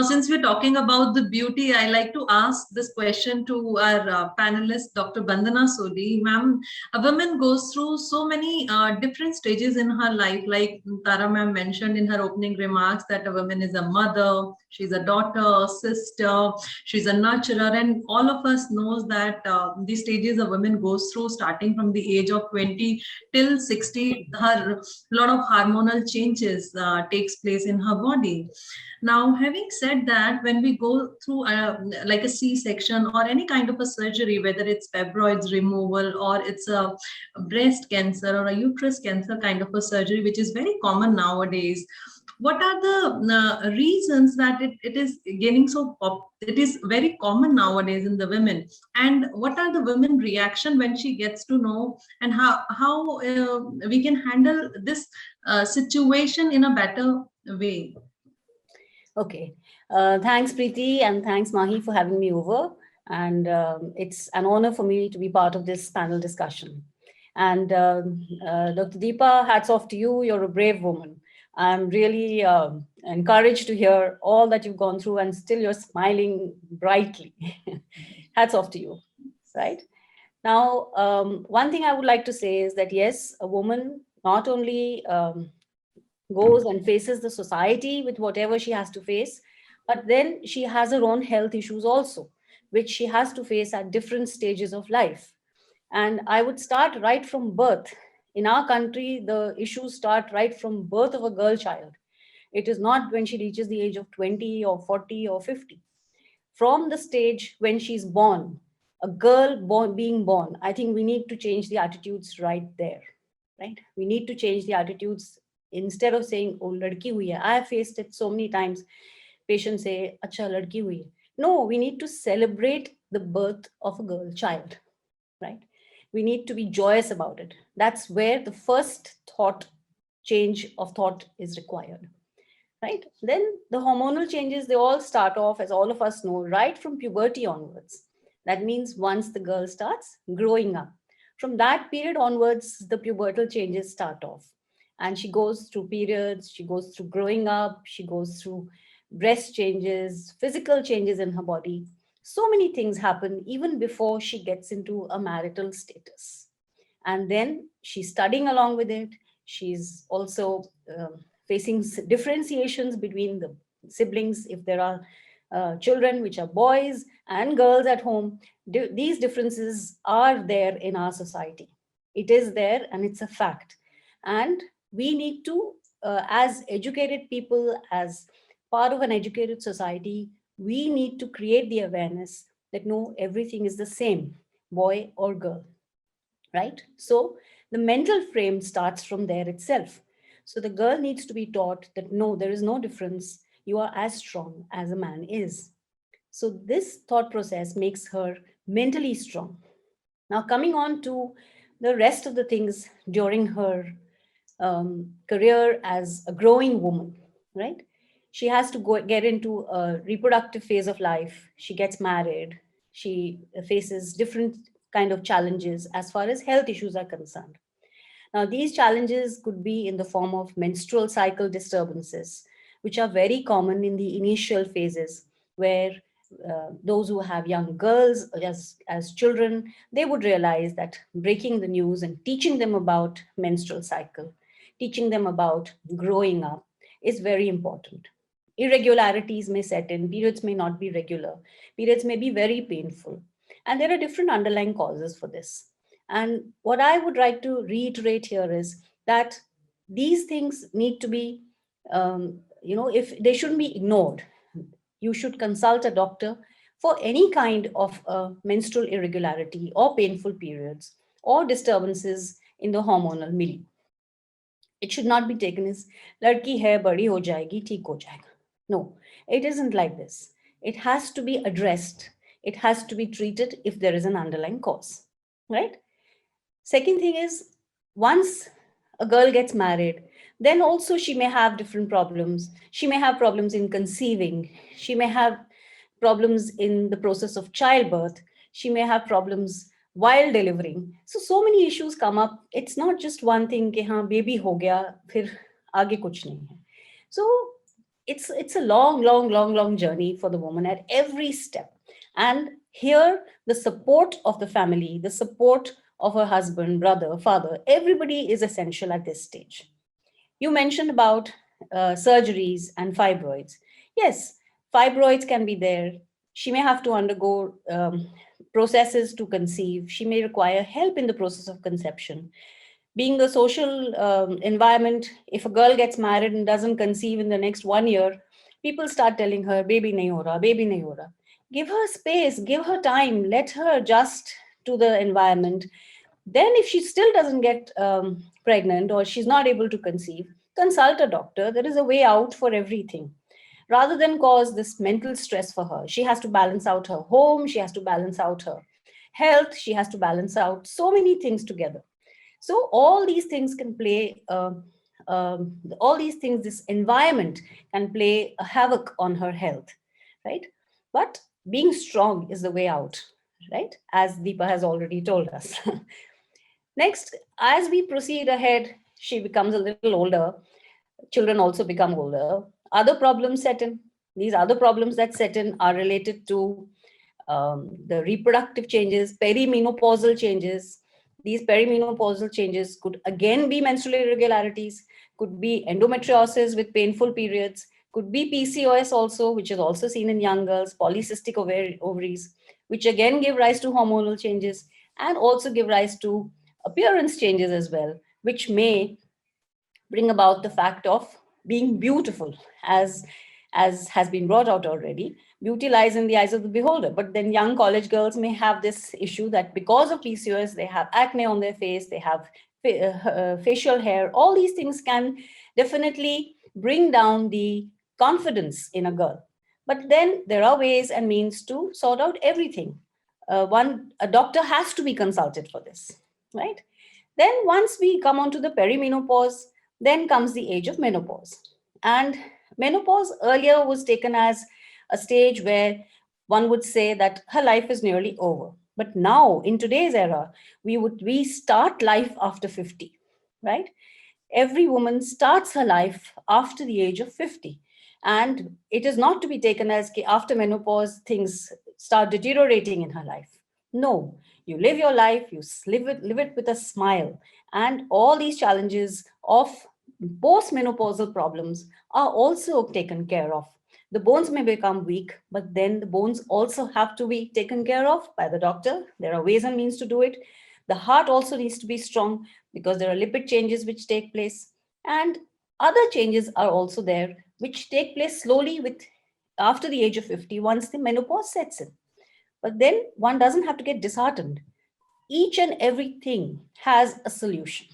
since we're talking about the beauty, I like to ask this question to our panelist, Dr. Bandana Sodhi. Ma'am, a woman goes through so many different stages in her life. Like Tara ma'am mentioned in her opening remarks that a woman is a mother, she's a daughter, a sister, she's a nurturer, and all of us knows that these stages a woman goes through, starting from the age of 20 till 60, her lot of hormonal changes takes place in her body. Now, having said that, when we go through like a C-section or any kind of a surgery, whether it's fibroids removal or it's a breast cancer or a uterus cancer kind of a surgery, which is very common nowadays, what are the reasons that it is gaining it is very common nowadays in the women, and what are the women reaction when she gets to know, and how we can handle this situation in a better way? Okay. Thanks, Preeti, and thanks, Mahi, for having me over. And it's an honor for me to be part of this panel discussion. And Dr. Deepa, hats off to you. You're a brave woman. I'm really encouraged to hear all that you've gone through, and still you're smiling brightly. Hats off to you, right? Now, one thing I would like to say is that, yes, a woman not only goes and faces the society with whatever she has to face, but then she has her own health issues also, which she has to face at different stages of life. And I would start right from birth. In our country, the issues start right from birth of a girl child. It is not when she reaches the age of 20 or 40 or 50. From the stage when she's born, a girl being born, I think we need to change the attitudes right there, right? We need to change the attitudes. Instead of saying, oh, ladki hui hai. I have faced it so many times. Patients say, acha, ladki hui hai. No, we need to celebrate the birth of a girl child, right? We need to be joyous about it. That's where the first change of thought is required, right? Then the hormonal changes, they all start off, as all of us know, right from puberty onwards. That means once the girl starts growing up. From that period onwards, the pubertal changes start off. And she goes through periods, she goes through growing up, she goes through breast changes, physical changes in her body. So many things happen even before she gets into a marital status. And then she's studying along with it. She's also facing differentiations between the siblings. If there are children which are boys and girls at home, these differences are there in our society. It is there and it's a fact. And we need to, as educated people, as part of an educated society, we need to create the awareness that no, everything is the same, boy or girl, right? So the mental frame starts from there itself. So the girl needs to be taught that no, there is no difference. You are as strong as a man is. So this thought process makes her mentally strong. Now, coming on to the rest of the things during her career as a growing woman, right? She has to get into a reproductive phase of life. She gets married. She faces different kind of challenges as far as health issues are concerned. Now, these challenges could be in the form of menstrual cycle disturbances, which are very common in the initial phases, where those who have young girls as children, they would realize that breaking the news and teaching them about menstrual cycle, teaching them about growing up is very important. Irregularities may set in, periods may not be regular, periods may be very painful, and there are different underlying causes for this. And what I would like to reiterate here is that these things need to be, if they shouldn't be ignored. You should consult a doctor for any kind of menstrual irregularity or painful periods or disturbances in the hormonal milieu. It should not be taken as ladki hai badi ho jayegi theek ho jayega. No, it isn't like this. It has to be addressed. It has to be treated if there is an underlying cause, right? Second thing is, once a girl gets married, then also she may have different problems. She may have problems in conceiving. She may have problems in the process of childbirth. She may have problems while delivering. So many issues come up. It's not just one thing कि हाँ baby हो गया फिर आगे कुछ नहीं है. So it's a long journey for the woman at every step. And here, the support of the family, the support of her husband, brother, father, everybody is essential at this stage. You mentioned about surgeries and fibroids. Yes, fibroids can be there. She may have to undergo processes to conceive. She may require help in the process of conception. Being the social environment, if a girl gets married and doesn't conceive in the next 1 year, people start telling her, baby nahi ho raha, baby nahi ho raha. Give her space, give her time, let her adjust to the environment. Then, if she still doesn't get pregnant or she's not able to conceive, consult a doctor. There is a way out for everything. Rather than cause this mental stress for her, she has to balance out her home, she has to balance out her health, she has to balance out so many things together. So, all these things can play, all these things, this environment can play a havoc on her health, right? But being strong is the way out, right? As Deepa has already told us. Next, as we proceed ahead, she becomes a little older. Children also become older. Other problems set in. These other problems that set in are related to the reproductive changes, perimenopausal changes. These perimenopausal changes could again be menstrual irregularities, could be endometriosis with painful periods, could be PCOS also, which is also seen in young girls, polycystic ovaries, which again give rise to hormonal changes and also give rise to appearance changes as well, which may bring about the fact of being beautiful, as has been brought out already. Beauty lies in the eyes of the beholder. But then young college girls may have this issue that because of PCOS, they have acne on their face, they have facial hair. All these things can definitely bring down the confidence in a girl. But then there are ways and means to sort out everything. A doctor has to be consulted for this, right? Then once we come on to the perimenopause, then comes the age of menopause. And menopause earlier was taken as a stage where one would say that her life is nearly over. But now, in today's era, we start life after 50, right? Every woman starts her life after the age of 50. And it is not to be taken as after menopause, things start deteriorating in her life. No, you live your life, you live it with a smile. And all these challenges of postmenopausal problems are also taken care of. The bones may become weak, but then the bones also have to be taken care of by the doctor. There are ways and means to do it. The heart also needs to be strong because there are lipid changes which take place. And other changes are also there which take place slowly with after the age of 50 once the menopause sets in. But then one doesn't have to get disheartened. Each and everything has a solution.